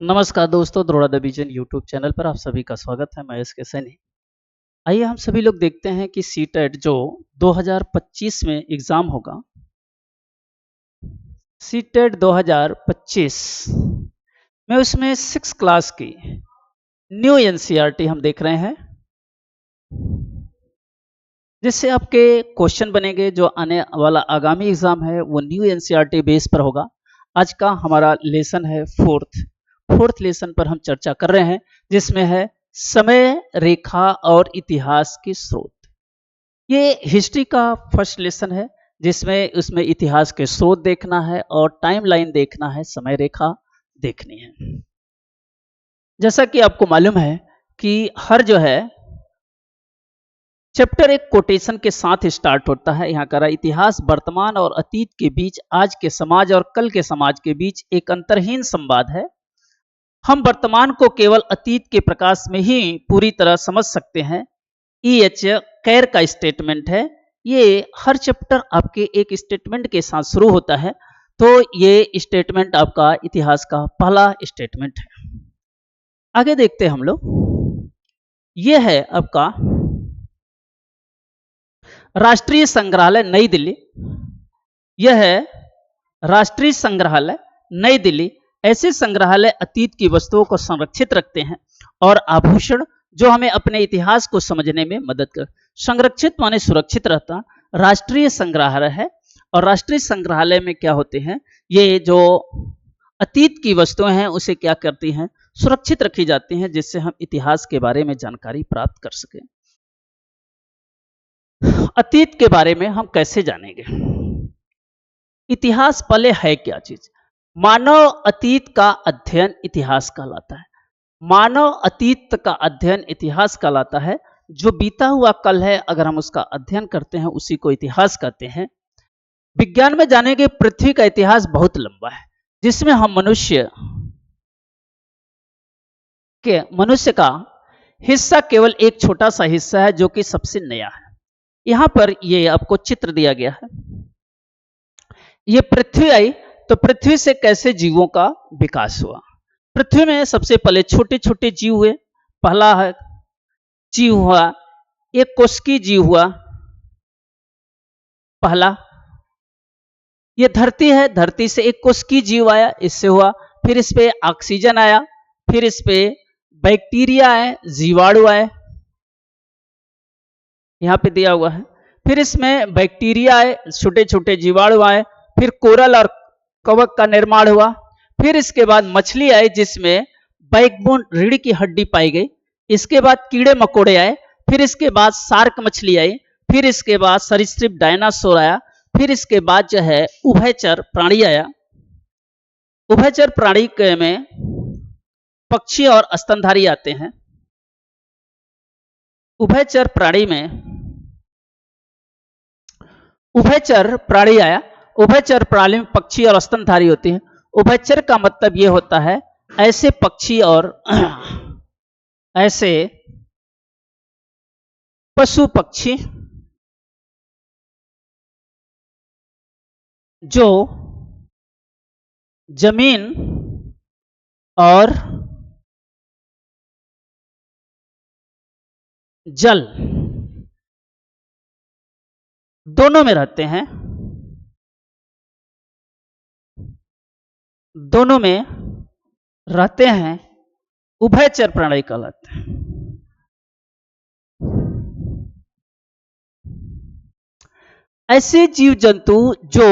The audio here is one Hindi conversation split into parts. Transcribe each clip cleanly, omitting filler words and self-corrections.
नमस्कार दोस्तों, द्रोड़ा द विजन यूट्यूब चैनल पर आप सभी का स्वागत है। मैं एसके सैनी। आइए हम सभी लोग देखते हैं कि सीटेट जो 2025 में एग्जाम होगा, सीटेट 2025 में उसमें 6 क्लास की न्यू एनसीईआरटी हम देख रहे हैं, जिससे आपके क्वेश्चन बनेंगे। जो आने वाला आगामी एग्जाम है वो न्यू एनसीईआरटी बेस पर होगा। आज का हमारा लेसन है फोर्थ लेसन पर हम चर्चा कर रहे हैं, जिसमें है समय रेखा और इतिहास के स्रोत। ये हिस्ट्री का फर्स्ट लेसन है, जिसमें उसमें इतिहास के स्रोत देखना है और टाइमलाइन देखना है, समय रेखा देखनी है। जैसा कि आपको मालूम है कि हर जो है चैप्टर एक कोटेशन के साथ स्टार्ट होता है। यहाँ का इतिहास वर्तमान और अतीत के बीच, आज के समाज और कल के समाज के बीच एक अंतरहीन संवाद है। हम वर्तमान को केवल अतीत के प्रकाश में ही पूरी तरह समझ सकते हैं। एच कैर का स्टेटमेंट है। ये हर चैप्टर आपके एक स्टेटमेंट के साथ शुरू होता है, तो ये स्टेटमेंट आपका इतिहास का पहला स्टेटमेंट है। आगे देखते हैं हम लोग। ये है आपका राष्ट्रीय संग्रहालय नई दिल्ली। यह है राष्ट्रीय संग्रहालय नई दिल्ली। ऐसे संग्रहालय अतीत की वस्तुओं को संरक्षित रखते हैं और आभूषण जो हमें अपने इतिहास को समझने में मदद कर। संरक्षित माने सुरक्षित रहता। राष्ट्रीय संग्रहालय है और राष्ट्रीय संग्रहालय में क्या होते हैं, ये जो अतीत की वस्तुएं हैं उसे क्या करती हैं, सुरक्षित रखी जाती हैं, जिससे हम इतिहास के बारे में जानकारी प्राप्त कर सकें। अतीत के बारे में हम कैसे जानेंगे? इतिहास पहले है क्या चीज? मानव अतीत का अध्ययन इतिहास कहलाता है। मानव अतीत का अध्ययन इतिहास कहलाता है। जो बीता हुआ कल है, अगर हम उसका अध्ययन करते हैं, उसी को इतिहास कहते हैं। विज्ञान में जानेंगे पृथ्वी का इतिहास बहुत लंबा है, जिसमें हम मनुष्य का हिस्सा केवल एक छोटा सा हिस्सा है, जो कि सबसे नया है। यहां पर ये आपको चित्र दिया गया है। ये पृथ्वी आई तो पृथ्वी से कैसे जीवों का विकास हुआ। पृथ्वी में सबसे पहले छोटे छोटे जीव हुए। पहला है जीव हुआ, एक कोशिकीय जीव हुआ पहला। ये धरती है, धरती से एक कोशिकीय जीव आया, इससे हुआ। फिर इस पे ऑक्सीजन आया, फिर इस पे बैक्टीरिया आए, जीवाणु आए, यहां पे दिया हुआ है। फिर इसमें बैक्टीरिया आए, छोटे छोटे जीवाणु आए, फिर कोरल और कवक का निर्माण हुआ। फिर इसके बाद मछली आई, जिसमें बैकबोन रीढ़ की हड्डी पाई गई। इसके बाद कीड़े मकोड़े आए, फिर इसके बाद शार्क मछली आई, फिर इसके बाद सरीसृप डायनासोर आया, फिर इसके बाद जो है उभयचर प्राणी आया। उभयचर प्राणी में पक्षी और स्तनधारी आते हैं। उभयचर प्राणी में उभयचर प्राणी आया। उभयचर प्राणी में पक्षी और स्तनधारी होते हैं। उभयचर का मतलब यह होता है ऐसे पक्षी और ऐसे पशु पक्षी जो जमीन और जल दोनों में रहते हैं, दोनों में रहते हैं, उभयचर प्राणी कहलाते हैं। ऐसे जीव जंतु जो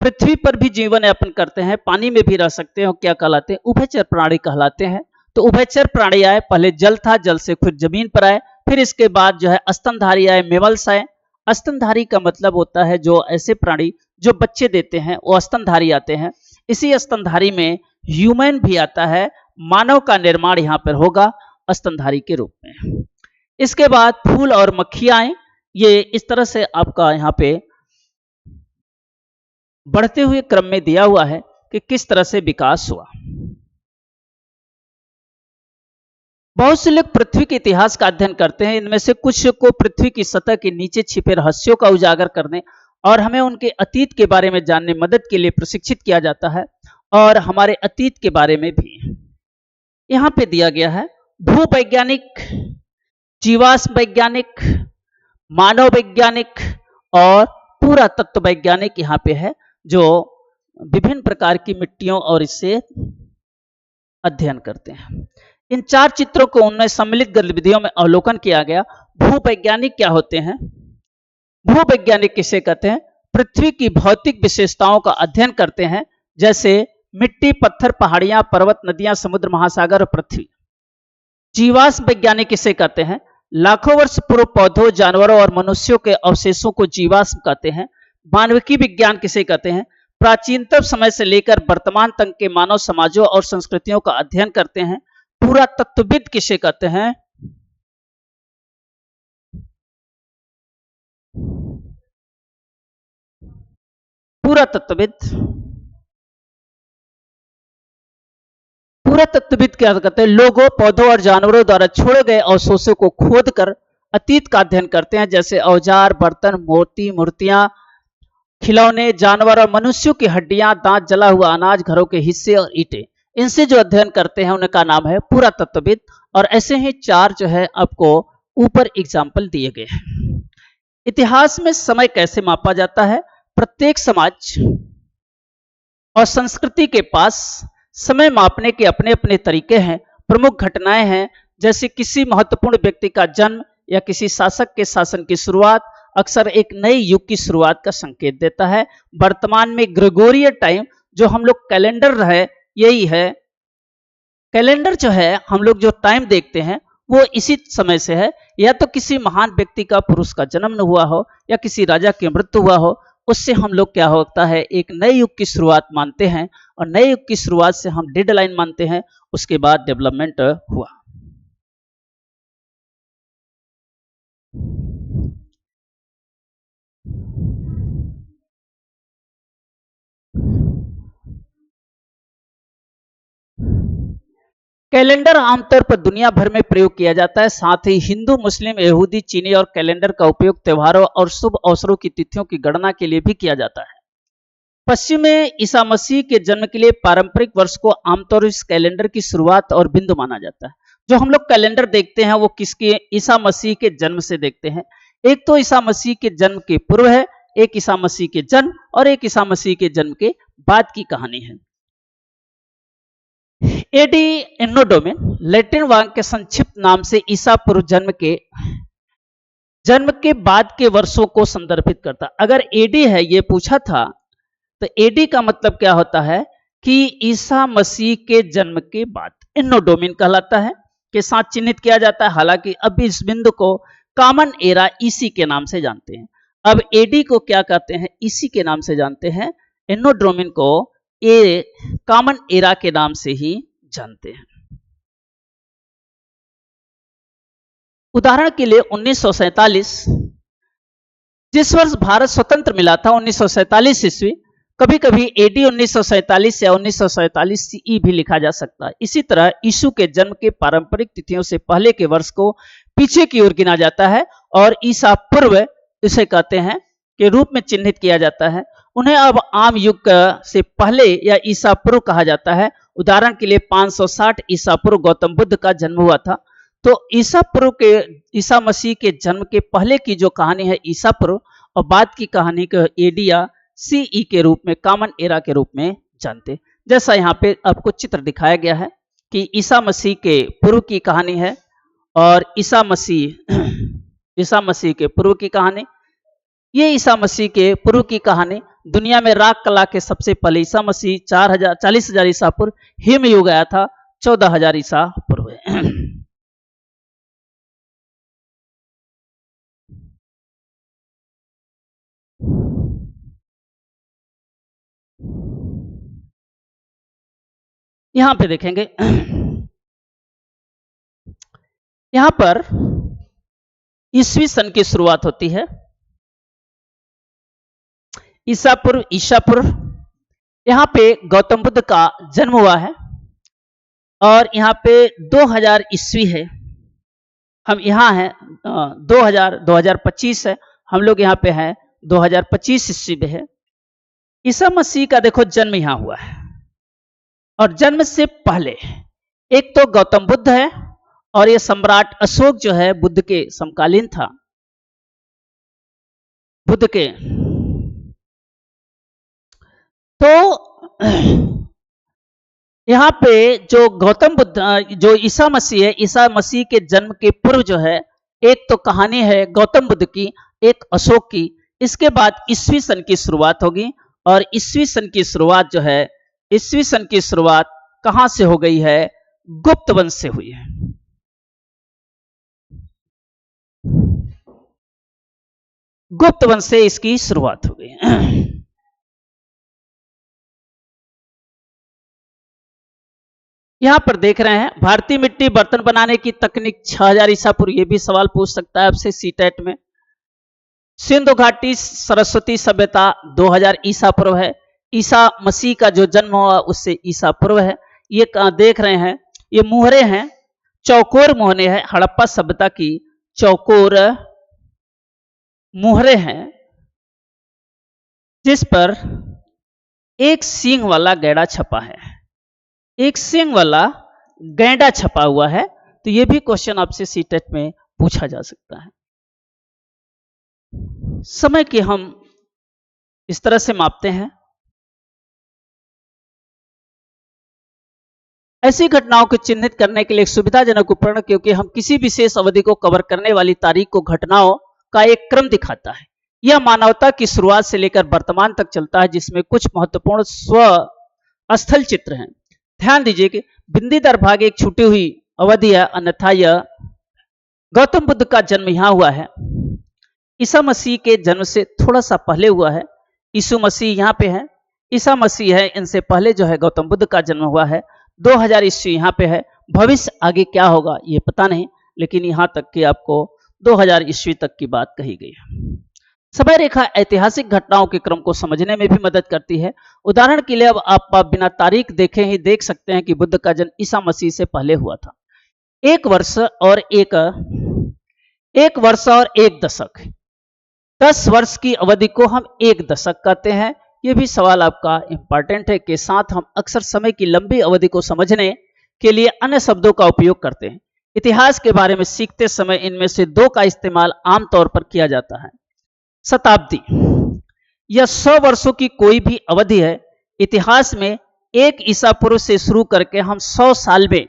पृथ्वी पर भी जीवन यापन करते हैं, पानी में भी रह सकते हैं, क्या कहलाते हैं, उभयचर प्राणी कहलाते हैं। तो उभयचर प्राणी आए, पहले जल था, जल से फिर जमीन पर आए, फिर इसके बाद जो है स्तनधारी आए, मेमल्स आए। स्तनधारी का मतलब होता है जो ऐसे प्राणी जो बच्चे देते हैं, वो स्तनधारी आते हैं। इसी स्तनधारी में ह्यूमन भी आता है। मानव का निर्माण यहाँ पर होगा स्तनधारी के रूप में। इसके बाद फूल और मक्खियां आए। ये इस तरह से आपका यहाँ पे बढ़ते हुए क्रम में दिया हुआ है कि किस तरह से विकास हुआ। बहुत से लोग पृथ्वी के इतिहास का अध्ययन करते हैं। इनमें से कुछ को पृथ्वी की सतह के नीचे छिपे रहस्यों का उजागर करने और हमें उनके अतीत के बारे में जानने मदद के लिए प्रशिक्षित किया जाता है। और हमारे अतीत के बारे में भी। यहाँ पे दिया गया है भूवैज्ञानिक, जीवाश्म वैज्ञानिक, मानव वैज्ञानिक और पुरातत्व वैज्ञानिक यहाँ पे है, जो विभिन्न प्रकार की मिट्टियों और इससे अध्ययन करते हैं। इन 4 चित्रों को उनमें सम्मिलित गतिविधियों में अवलोकन किया गया। भूवैज्ञानिक क्या होते हैं? भूवैज्ञानिक किसे कहते हैं? पृथ्वी की भौतिक विशेषताओं का अध्ययन करते हैं, जैसे मिट्टी, पत्थर, पहाड़ियां, पर्वत, नदियां, समुद्र, महासागर और पृथ्वी। जीवाश्म वैज्ञानिक किसे कहते हैं? लाखों वर्ष पूर्व पौधों, जानवरों और मनुष्यों के अवशेषों को जीवाश्म कहते हैं। मानविकी विज्ञान किसे कहते हैं? प्राचीनतम समय से लेकर वर्तमान तक के मानव समाजों और संस्कृतियों का अध्ययन करते हैं। पुरातत्वविद किसे कहते हैं? पुरातत्वविद पुरातत्वविद क्या कहते हैं? लोगों, पौधों और जानवरों द्वारा छोड़े गए अवशेषों को खोदकर अतीत का अध्ययन करते हैं, जैसे औजार, बर्तन, मोती, मूर्तियां, खिलौने, जानवर और मनुष्यों की हड्डियां, दांत, जला हुआ अनाज, घरों के हिस्से और ईंटें। इनसे जो अध्ययन करते हैं उनका नाम है पुरातत्वविद। और ऐसे ही 4 जो है आपको ऊपर एग्जाम्पल दिए गए हैं। इतिहास में समय कैसे मापा जाता है? प्रत्येक समाज और संस्कृति के पास समय मापने के अपने अपने तरीके हैं। प्रमुख घटनाएं हैं, जैसे किसी महत्वपूर्ण व्यक्ति का जन्म या किसी शासक के शासन की शुरुआत अक्सर एक नए युग की शुरुआत का संकेत देता है। वर्तमान में ग्रेगोरियन टाइम, जो हम लोग कैलेंडर है, यही है। कैलेंडर जो है, हम लोग जो टाइम देखते हैं वो इसी समय से है। या तो किसी महान व्यक्ति का, पुरुष का जन्म हुआ हो या किसी राजा की मृत्यु हुआ हो, उससे हम लोग क्या होता है, एक नए युग की शुरुआत मानते हैं। और नए युग की शुरुआत से हम डेडलाइन मानते हैं, उसके बाद डेवलपमेंट हुआ। कैलेंडर आमतौर पर दुनिया भर में प्रयोग किया जाता है। साथ ही हिंदू, मुस्लिम, यहूदी, चीनी और कैलेंडर का उपयोग त्योहारों और शुभ अवसरों की तिथियों की गणना के लिए भी किया जाता है। पश्चिम में ईसा मसीह के जन्म के लिए पारंपरिक वर्ष को आमतौर इस कैलेंडर की शुरुआत और बिंदु माना जाता है। जो हम लोग कैलेंडर देखते हैं वो किसके? ईसा मसीह के जन्म से देखते हैं। एक तो ईसा मसीह के जन्म के पूर्व है, एक ईसा मसीह के जन्म, और एक ईसा मसीह के जन्म के बाद की कहानी है। एडी एन्नो डोमेन लैटिन वाक्य के संक्षिप्त नाम से ईसा पूर्व जन्म के बाद के वर्षों को संदर्भित करता। अगर एडी है ये पूछा था, तो एडी का मतलब क्या होता है कि ईसा मसीह के जन्म के बाद। एन्नो डोमेन कहलाता है, के साथ चिन्हित किया जाता है। हालांकि अब इस बिंदु को कॉमन एरा ईसी के नाम से जानते हैं। अब एडी को क्या कहते हैं? ईसी के नाम से जानते हैं। एन्नो डोमेन को कॉमन एरा के नाम से ही जानते हैं। उदाहरण के लिए 1947, जिस वर्ष भारत स्वतंत्र मिला था, 1947 ईस्वी, कभी कभी एडी 1947 या 1947 सीई भी लिखा जा सकता है। इसी तरह यीशु के जन्म के पारंपरिक तिथियों से पहले के वर्ष को पीछे की ओर गिना जाता है और ईसा पूर्व इसे कहते हैं के रूप में चिन्हित किया जाता है। उन्हें अब आम युग से पहले या ईसा पूर्व कहा जाता है। उदाहरण के लिए 560 ईसा पूर्व गौतम बुद्ध का जन्म हुआ था। तो ईसा पूर्व के, ईसा मसीह के जन्म के पहले की जो कहानी है ईसा पूर्व, और बाद की कहानी को एडी या सीई के रूप में, कॉमन एरा के रूप में जानते। जैसा यहाँ पे आपको चित्र दिखाया गया है कि ईसा मसीह के पूर्व की कहानी है और ईसा मसीह के पूर्व की कहानी। ये ईसा मसीह के पूर्व की कहानी दुनिया में राग कला के सबसे पहले ईसा मसीह 40,000 ईसा पूर्व हिम युग आया था, 14,000 ईसा पूर्व। यहां पे देखेंगे, यहां पर ईसवी सन की शुरुआत होती है। ईसा पूर्व यहां पे गौतम बुद्ध का जन्म हुआ है और यहां पे 2000 ईस्वी है। हम यहां हैं 2025 है, हम लोग यहां पे हैं 2025 ईस्वी में है। ईसा मसीह का देखो जन्म यहां हुआ है और जन्म से पहले एक तो गौतम बुद्ध है और ये सम्राट अशोक जो है बुद्ध के समकालीन था। बुद्ध के तो यहाँ पे जो गौतम बुद्ध जो ईसा मसीह है, ईसा मसीह के जन्म के पूर्व जो है एक तो कहानी है गौतम बुद्ध की, एक अशोक की। इसके बाद ईस्वी सन की शुरुआत होगी और ईस्वी सन की शुरुआत जो है, ईस्वी सन की शुरुआत कहां से हो गई है? गुप्त वंश से हुई है। गुप्त वंश से इसकी शुरुआत हो गई। यहां पर देख रहे हैं भारतीय मिट्टी बर्तन बनाने की तकनीक 6000 ईसा पूर्व। यह भी सवाल पूछ सकता है आपसे सीटेट में। सिंधु घाटी सरस्वती सभ्यता 2000 ईसा पूर्व है। ईसा मसीह का जो जन्म हुआ उससे ईसा पूर्व है। ये देख रहे हैं ये मुहरे हैं, चौकोर मुहरे हैं, हड़प्पा सभ्यता की चौकोर मुहरे हैं जिस पर एक सींग वाला गैंडा छपा है। एक सींग वाला गैंडा छपा हुआ है। तो यह भी क्वेश्चन आपसे सीटेट में पूछा जा सकता है। समय की हम इस तरह से मापते हैं। ऐसी घटनाओं को चिन्हित करने के लिए एक सुविधाजनक उपकरण, क्योंकि हम किसी विशेष अवधि को कवर करने वाली तारीख को घटनाओं का एक क्रम दिखाता है। यह मानवता की शुरुआत से लेकर वर्तमान तक चलता है, जिसमें कुछ महत्वपूर्ण स्व स्थल चित्र हैं। ध्यान दीजिए कि बिंदीदार भाग एक छूटी हुई अवधि है, अन्यथा यह गौतम बुद्ध का जन्म यहां हुआ है। ईसा मसीह के जन्म से थोड़ा सा पहले हुआ है। यीशु मसीह यहाँ पे है, ईसा मसीह है, इनसे पहले जो है गौतम बुद्ध का जन्म हुआ है। 2000 ईस्वी यहाँ पे है। भविष्य आगे क्या होगा ये पता नहीं, लेकिन यहाँ तक कि आपको 2000 ईस्वी तक की बात कही गई है। समय रेखा ऐतिहासिक घटनाओं के क्रम को समझने में भी मदद करती है। उदाहरण के लिए अब आप बिना तारीख देखे ही देख सकते हैं कि बुद्ध का जन्म ईसा मसीह से पहले हुआ था। एक वर्ष और एक दशक, 10 वर्ष की अवधि को हम एक दशक कहते हैं। यह भी सवाल आपका इंपॉर्टेंट है। के साथ हम अक्सर समय की लंबी अवधि को समझने के लिए अन्य शब्दों का उपयोग करते हैं। इतिहास के बारे में सीखते समय इनमें से दो का इस्तेमाल आमतौर पर किया जाता है। शताब्दी, यह 100 वर्षों की कोई भी अवधि है। इतिहास में एक ईसा पूर्व से शुरू करके हम 100 साल में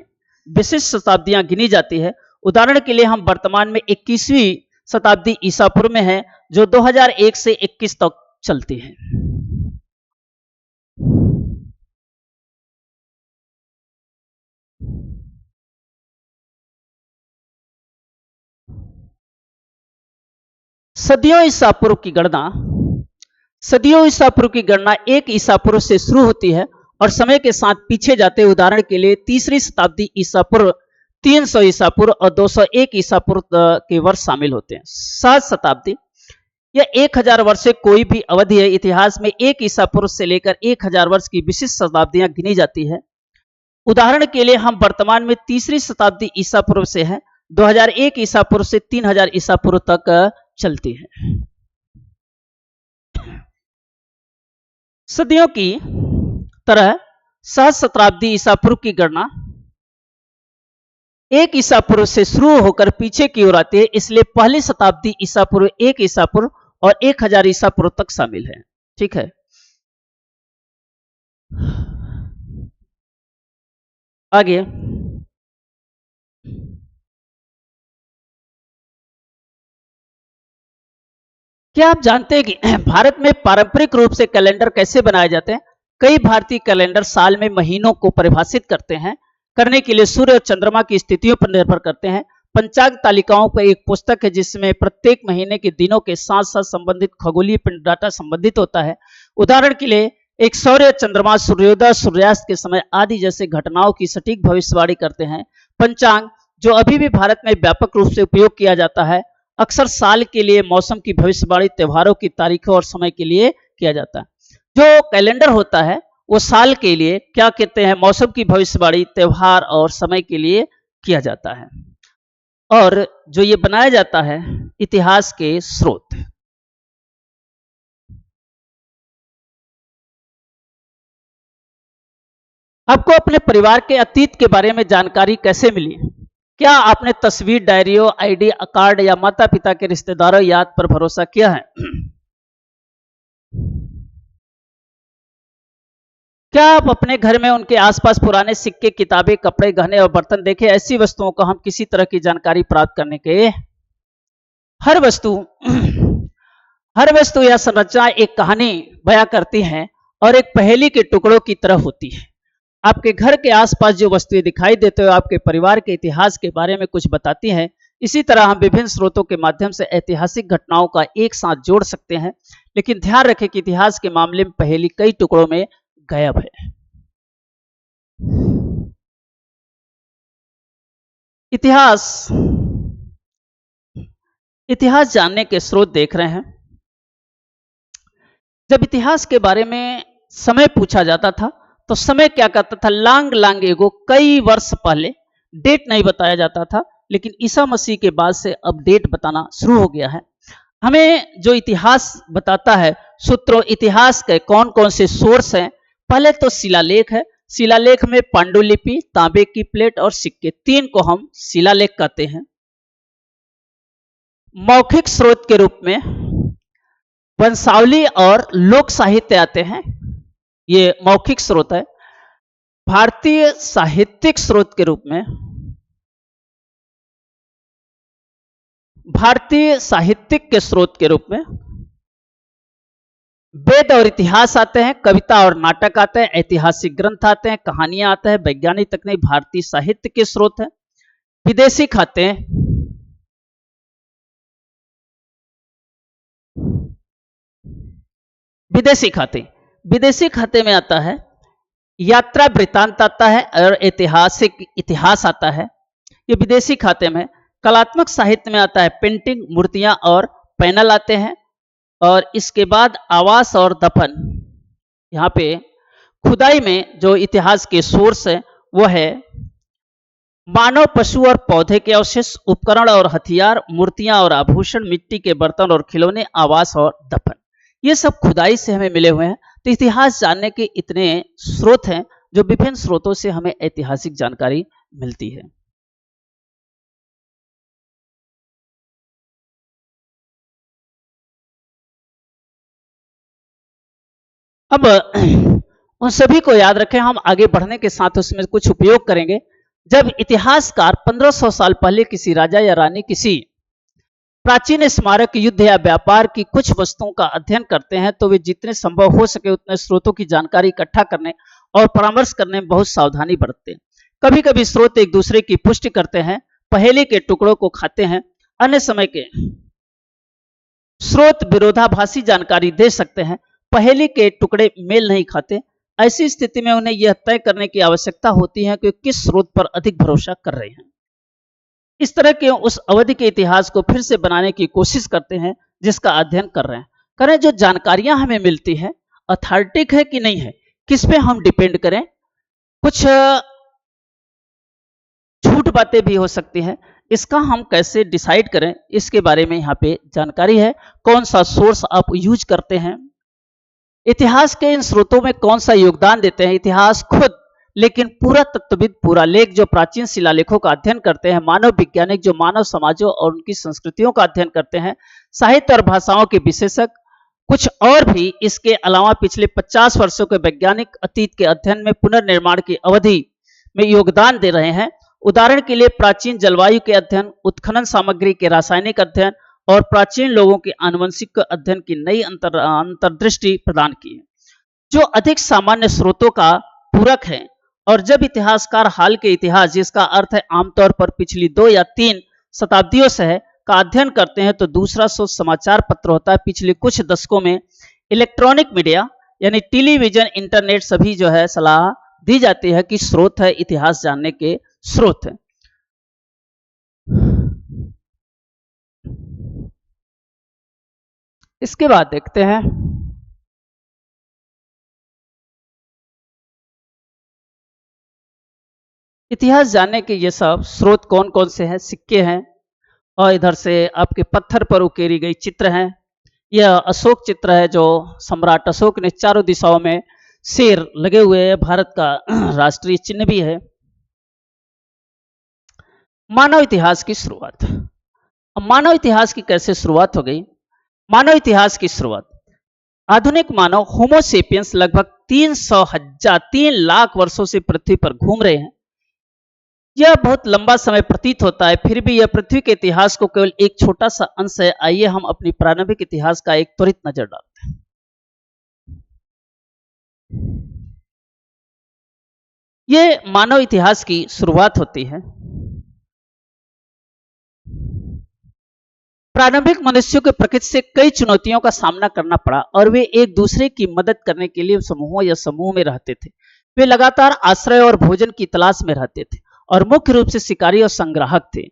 विशिष्ट शताब्दियां गिनी जाती है। उदाहरण के लिए हम वर्तमान में 21वीं शताब्दी ईसा पूर्व में है, जो 2001 से 21 तक चलती है। सदियों ईसा पूर्व की गणना, सदियों ईसा पूर्व की गणना एक ईसा पूर्व से शुरू होती है और समय के साथ पीछे जाते। उदाहरण के लिए तीसरी शताब्दी ईसा पूर्व, 300 ईसा पूर्व और 201 ईसा पूर्व के वर्ष शामिल होते हैं। सहज शताब्दी, यह 1000 वर्ष से कोई भी अवधि है। इतिहास में एक ईसा पूर्व से लेकर 1000 वर्ष की विशिष्ट शताब्दियां गिनी जाती है। उदाहरण के लिए हम वर्तमान में तीसरी शताब्दी ईसा पूर्व से है, 2001 ईसा पूर्व से 3000 ईसा पूर्व तक चलती है। सदियों की तरह सहस्त्राब्दी ईसा पूर्व की गणना एक ईसा पूर्व से शुरू होकर पीछे की ओर आती है, इसलिए पहली शताब्दी ईसा पूर्व, एक ईसा पूर्व और 1000 ईसा पूर्व तक शामिल है। ठीक है, आगे क्या आप जानते हैं कि भारत में पारंपरिक रूप से कैलेंडर कैसे बनाए जाते हैं? कई भारतीय कैलेंडर साल में महीनों को परिभाषित करने के लिए सूर्य और चंद्रमा की स्थितियों पर निर्भर करते हैं। पंचांग तालिकाओं पर एक पुस्तक है जिसमें प्रत्येक महीने के दिनों के साथ साथ संबंधित खगोलीय पिंड डाटा संबंधित होता है। उदाहरण के लिए एक सौर्य चंद्रमा, सूर्योदय, सूर्यास्त के समय आदि जैसे घटनाओं की सटीक भविष्यवाणी करते हैं। पंचांग, जो अभी भी भारत में व्यापक रूप से उपयोग किया जाता है, अक्सर साल के लिए मौसम की भविष्यवाणी, त्योहारों की तारीखों और समय के लिए किया जाता है। जो कैलेंडर होता है वो साल के लिए क्या कहते हैं, मौसम की भविष्यवाणी, त्योहार और समय के लिए किया जाता है। और जो ये बनाया जाता है इतिहास के स्रोत। आपको अपने परिवार के अतीत के बारे में जानकारी कैसे मिली? क्या आपने तस्वीर, डायरियों, आईडी कार्ड या माता पिता के रिश्तेदारों याद पर भरोसा किया है? क्या आप अपने घर में उनके आसपास पुराने सिक्के, किताबें, कपड़े, गहने और बर्तन देखे? ऐसी वस्तुओं को हम किसी तरह की जानकारी प्राप्त करने के हर वस्तु हर वस्तु या संरचना एक कहानी बयां करती है और एक पहेली के टुकड़ों की तरह होती है। आपके घर के आसपास जो वस्तुएं दिखाई देते हो आपके परिवार के इतिहास के बारे में कुछ बताती हैं। इसी तरह हम विभिन्न स्रोतों के माध्यम से ऐतिहासिक घटनाओं का एक साथ जोड़ सकते हैं, लेकिन ध्यान रखें कि इतिहास के मामले में पहेली कई टुकड़ों में गायब है। इतिहास इतिहास जानने के स्रोत देख रहे हैं। जब इतिहास के बारे में समय पूछा जाता था तो समय क्या कहता था? लांग लांग एगो, कई वर्ष पहले। डेट नहीं बताया जाता था, लेकिन ईसा मसीह के बाद से अब डेट बताना शुरू हो गया है। हमें जो इतिहास बताता है, सूत्रों इतिहास के कौन कौन से सोर्स हैं? पहले तो शिलालेख है। शिलालेख में पांडुलिपि, तांबे की प्लेट और सिक्के, तीन को हम शिलालेख कहते हैं। मौखिक स्रोत के रूप में वंशावली और लोक साहित्य आते हैं, ये मौखिक स्रोत है। भारतीय साहित्यिक स्रोत के रूप में भारतीय साहित्यिक के स्रोत के रूप में वेद और इतिहास आते हैं, कविता और नाटक आते हैं, ऐतिहासिक ग्रंथ आते हैं, कहानियां आते हैं, वैज्ञानिक तकनीक भारतीय साहित्य के स्रोत है। विदेशी खाते विदेशी खाते विदेशी खाते में आता है यात्रा वृत्तांत आता है और ऐतिहासिक इतिहास आता है, ये विदेशी खाते में। कलात्मक साहित्य में आता है पेंटिंग, मूर्तियां और पैनल आते हैं। और इसके बाद आवास और दफन, यहाँ पे खुदाई में जो इतिहास के सोर्स है वो है मानव, पशु और पौधे के अवशेष, उपकरण और हथियार, मूर्तियां और आभूषण, मिट्टी के बर्तन और खिलौने, आवास और दफन, ये सब खुदाई से हमें मिले हुए हैं। तो इतिहास जानने के इतने स्रोत हैं जो विभिन्न स्रोतों से हमें ऐतिहासिक जानकारी मिलती है। अब उन सभी को याद रखें, हम आगे बढ़ने के साथ उसमें कुछ उपयोग करेंगे। जब इतिहासकार 1500 साल पहले किसी राजा या रानी, किसी प्राचीन स्मारक, युद्ध या व्यापार की कुछ वस्तुओं का अध्ययन करते हैं तो वे जितने संभव हो सके उतने स्रोतों की जानकारी इकट्ठा करने और परामर्श करने में बहुत सावधानी बरतते हैं। कभी कभी स्रोत एक दूसरे की पुष्टि करते हैं, पहेली के टुकड़ों को खाते हैं। अन्य समय के स्रोत विरोधाभासी जानकारी दे सकते हैं, पहेली के टुकड़े मेल नहीं खाते। ऐसी स्थिति में उन्हें यह तय करने की आवश्यकता होती है कि किस स्रोत पर अधिक भरोसा कर रहे हैं। इस तरह के उस अवधि के इतिहास को फिर से बनाने की कोशिश करते हैं जिसका अध्ययन कर रहे हैं। करें जो जानकारियां हमें मिलती है अथॉरिटिक है कि नहीं है, किस पे हम डिपेंड करें। कुछ झूठ बातें भी हो सकती हैं, इसका हम कैसे डिसाइड करें, इसके बारे में यहाँ पे जानकारी है। कौन सा सोर्स आप यूज करते हैं, इतिहास के इन स्रोतों में कौन सा योगदान देते हैं। इतिहास खुद, लेकिन पूरा तत्वविद, पूरा लेख जो प्राचीन शिलालेखों का अध्ययन करते हैं, मानव वैज्ञानिक जो मानव समाजों और उनकी संस्कृतियों का अध्ययन करते हैं, साहित्य और भाषाओं के विशेषज्ञ, कुछ और भी इसके अलावा पिछले 50 वर्षों के वैज्ञानिक अतीत के अध्ययन में पुनर्निर्माण की अवधि में योगदान दे रहे हैं। उदाहरण के लिए प्राचीन जलवायु के अध्ययन, उत्खनन सामग्री के रासायनिक अध्ययन और प्राचीन लोगों के आनुवंशिक अध्ययन की नई अंतर्दृष्टि प्रदान की है, जो अधिक सामान्य स्रोतों का पूरक है। और जब इतिहासकार हाल के इतिहास, जिसका अर्थ है आमतौर पर पिछली 2 या 3 शताब्दियों से है, का अध्ययन करते हैं तो दूसरा सोर्स समाचार पत्र होता है। पिछले कुछ दशकों में इलेक्ट्रॉनिक मीडिया यानी टेलीविजन, इंटरनेट सभी जो है सलाह दी जाती है कि स्रोत है, इतिहास जानने के स्रोत है। इसके बाद देखते हैं इतिहास जानने के ये सब स्रोत कौन कौन से हैं। सिक्के हैं और इधर से आपके पत्थर पर उकेरी गई चित्र हैं। यह अशोक चित्र है जो सम्राट अशोक ने चारों दिशाओं में शेर लगे हुए हैं, भारत का राष्ट्रीय चिन्ह भी है। मानव इतिहास की शुरुआत। अब मानव इतिहास की कैसे शुरुआत हो गई? मानव इतिहास की शुरुआत, आधुनिक मानव होमोसेपियंस लगभग 3 लाख वर्षों से पृथ्वी पर घूम रहे हैं। यह बहुत लंबा समय प्रतीत होता है, फिर भी यह पृथ्वी के इतिहास को केवल एक छोटा सा अंश है। आइए हम अपनी प्रारंभिक इतिहास का एक त्वरित नजर डालते हैं। ये मानव इतिहास की शुरुआत होती है। प्रारंभिक मनुष्यों के प्रकृति से कई चुनौतियों का सामना करना पड़ा और वे एक दूसरे की मदद करने के लिए समूहों या समूह में रहते थे। वे लगातार आश्रय और भोजन की तलाश में रहते थे और मुख्य रूप से शिकारी और संग्राहक थे।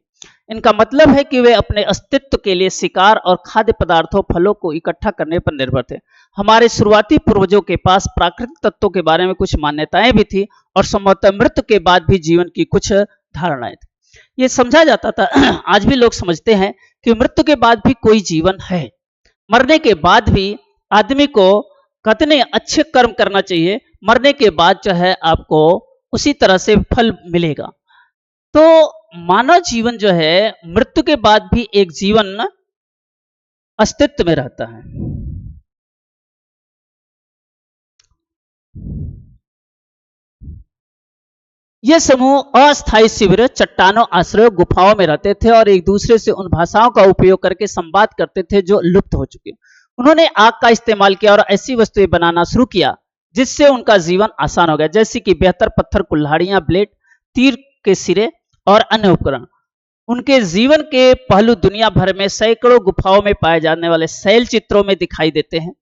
इनका मतलब है कि वे अपने अस्तित्व के लिए शिकार और खाद्य पदार्थों, फलों को इकट्ठा करने पर निर्भर थे। हमारे शुरुआती पूर्वजों के पास प्राकृतिक तत्वों के बारे में कुछ मान्यताएं भी थी और संभवतः मृत्यु के बाद भी जीवन की कुछ धारणाएं थी। ये समझा जाता था, आज भी लोग समझते हैं कि मृत्यु के बाद भी कोई जीवन है। मरने के बाद भी आदमी को कितने अच्छे कर्म करना चाहिए, मरने के बाद जो है आपको उसी तरह से फल मिलेगा। तो मानव जीवन जो है मृत्यु के बाद भी एक जीवन अस्तित्व में रहता है। ये समूह अस्थायी शिविर, चट्टानों, आश्रयों, गुफाओं में रहते थे और एक दूसरे से उन भाषाओं का उपयोग करके संवाद करते थे जो लुप्त हो चुके। उन्होंने आग का इस्तेमाल किया और ऐसी वस्तुएं बनाना शुरू किया जिससे उनका जीवन आसान हो गया, जैसे कि बेहतर पत्थर, कुल्हाड़ियां, ब्लेड, तीर के सिरे और अन्य उपकरण। उनके जीवन के पहलू दुनिया भर में सैकड़ों गुफाओं में पाए जाने वाले शैल चित्रों में दिखाई देते हैं।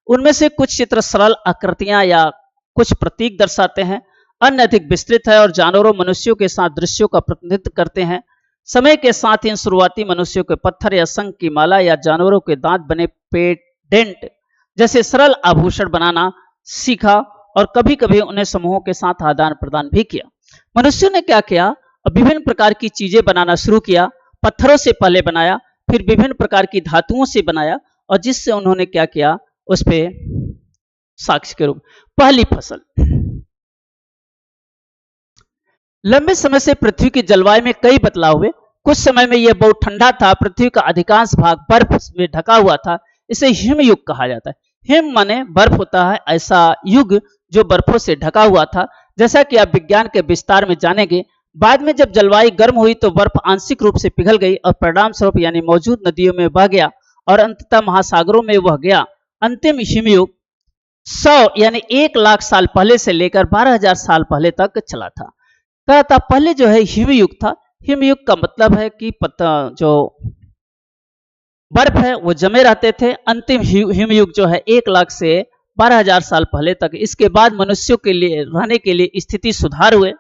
उनमें से कुछ चित्र सरल आकृतियां या कुछ प्रतीक दर्शाते हैं, अन्य अधिक विस्तृत है और जानवरों, मनुष्यों के साथ दृश्यों का प्रतिनिधित्व करते हैं। समय के साथ इन शुरुआती मनुष्यों के पत्थर या शंख की माला या जानवरों के दांत बने पेडेंट जैसे सरल आभूषण बनाना सीखा और कभी कभी उन्हें समूहों के साथ आदान प्रदान भी किया। मनुष्यों ने क्या किया? विभिन्न प्रकार की चीजें बनाना शुरू किया। पत्थरों से पहले बनाया, फिर विभिन्न प्रकार की धातुओं से बनाया और जिससे उन्होंने क्या किया, उस पर साक्ष्य के रूप पहली फसल। लंबे समय से पृथ्वी की जलवायु में कई बदलाव हुए। कुछ समय में यह बहुत ठंडा था, पृथ्वी का अधिकांश भाग बर्फ में ढका हुआ था। इसे हिम युग कहा जाता है। हिम माने बर्फ होता है, ऐसा युग जो बर्फों से ढका हुआ था। जैसा कि आप विज्ञान के विस्तार में जानेंगे, बाद में जब जलवायु गर्म हुई तो बर्फ आंशिक रूप से पिघल गई और परिणाम स्वरूप यानी मौजूद नदियों में बह गया और अंततः महासागरों में बह गया। अंतिम हिमयुग 100 यानी 1 लाख साल पहले से लेकर 12,000 साल पहले तक चला था। कहा था पहले जो है हिमयुग था। हिमयुग का मतलब है कि जो बर्फ है वो जमे रहते थे। अंतिम हिमयुग जो है 1 लाख से 12,000 साल पहले तक। इसके बाद मनुष्यों के लिए रहने के लिए स्थिति सुधार हुए,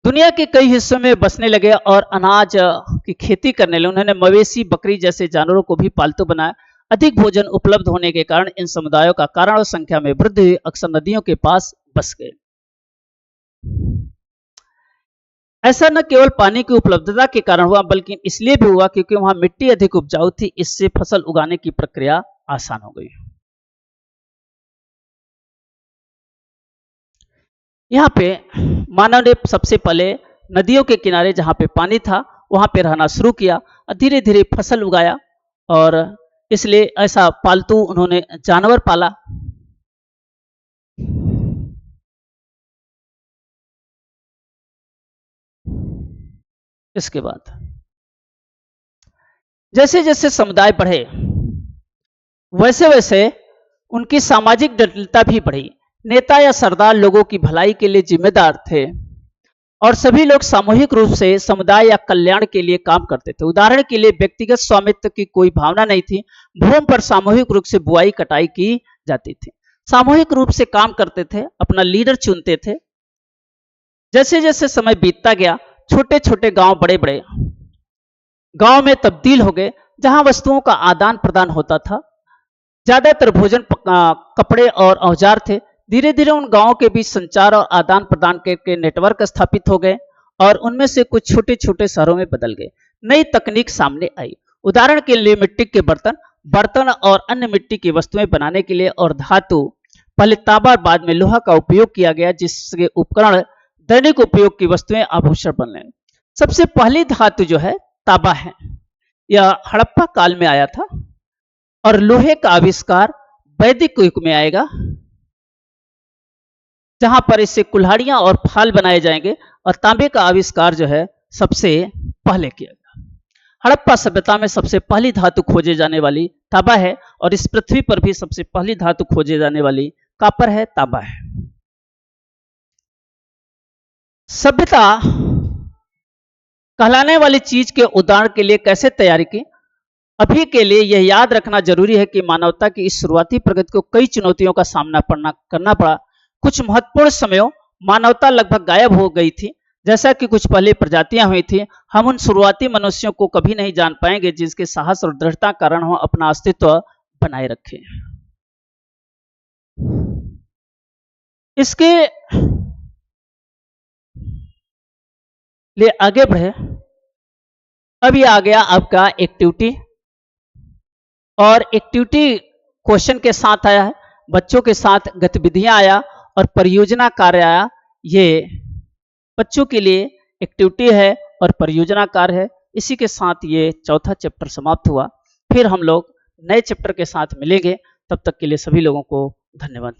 दुनिया के कई हिस्सों में बसने लगे और अनाज की खेती करने लगे। उन्होंने मवेशी, बकरी जैसे जानवरों को भी पालतू बनाया। अधिक भोजन उपलब्ध होने के कारण इन समुदायों का कारण और संख्या में वृद्धि हुई, अक्सर नदियों के पास बस गए। ऐसा न केवल पानी की उपलब्धता के कारण हुआ बल्कि इसलिए भी हुआ क्योंकि वहां मिट्टी अधिक उपजाऊ थी। इससे फसल उगाने की प्रक्रिया आसान हो गई। यहाँ पे मानव ने सबसे पहले नदियों के किनारे जहाँ पे पानी था वहां पे रहना शुरू किया और धीरे धीरे फसल उगाया और इसलिए ऐसा पालतू उन्होंने जानवर पाला। इसके बाद जैसे जैसे समुदाय बढ़े वैसे वैसे उनकी सामाजिक जटिलता भी बढ़ी। नेता या सरदार लोगों की भलाई के लिए जिम्मेदार थे और सभी लोग सामूहिक रूप से समुदाय या कल्याण के लिए काम करते थे। उदाहरण के लिए व्यक्तिगत स्वामित्व की कोई भावना नहीं थी। भूमि पर सामूहिक रूप से बुआई कटाई की जाती थी। सामूहिक रूप से काम करते थे, अपना लीडर चुनते थे। जैसे जैसे समय बीतता गया छोटे छोटे गांव बड़े बड़े गांव में तब्दील हो गए जहां वस्तुओं का आदान प्रदान होता था। ज्यादातर भोजन, कपड़े और औजार थे। धीरे धीरे उन गांवों के बीच संचार और आदान प्रदान के नेटवर्क स्थापित हो गए और उनमें से कुछ छोटे छोटे शहरों में बदल गए। नई तकनीक सामने आई। उदाहरण के लिए मिट्टी के बर्तन और अन्य मिट्टी की वस्तुएं बनाने के लिए और धातु पहले तांबा और बाद में लोहा का उपयोग किया गया, जिसके उपकरण दैनिक उपयोग की वस्तुएं आभूषण बनने। सबसे पहली धातु जो है तांबा है, यह हड़प्पा काल में आया था और लोहे का आविष्कार वैदिक युग में आएगा, जहां पर इससे कुल्हाड़ियां और फाल बनाए जाएंगे, और तांबे का आविष्कार जो है सबसे पहले किया गया। हड़प्पा सभ्यता में सबसे पहली धातु खोजे जाने वाली तांबा है, और इस पृथ्वी पर भी सबसे पहली धातु खोजे जाने वाली कॉपर है, तांबा है। सभ्यता कहलाने वाली चीज के उदाहरण के लिए कैसे तैयारी की? अभी के लिए यह याद रखना जरूरी है कि मानवता की इस शुरुआती प्रगति को कई चुनौतियों का सामना करना पड़ा। कुछ महत्वपूर्ण समयों मानवता लगभग गायब हो गई थी, जैसा कि कुछ पहले प्रजातियां हुई थी। हम उन शुरुआती मनुष्यों को कभी नहीं जान पाएंगे जिसके साहस और दृढ़ता कारण हम अपना अस्तित्व बनाए रखे। इसके लिए आगे बढ़े। अब ये आ गया आपका एक्टिविटी, और एक्टिविटी क्वेश्चन के साथ आया है, बच्चों के साथ गतिविधियां आया और परियोजना कार्य आया। ये बच्चों के लिए एक्टिविटी है और परियोजना कार्य है। इसी के साथ ये चौथा चैप्टर समाप्त हुआ। फिर हम लोग नए चैप्टर के साथ मिलेंगे। तब तक के लिए सभी लोगों को धन्यवाद।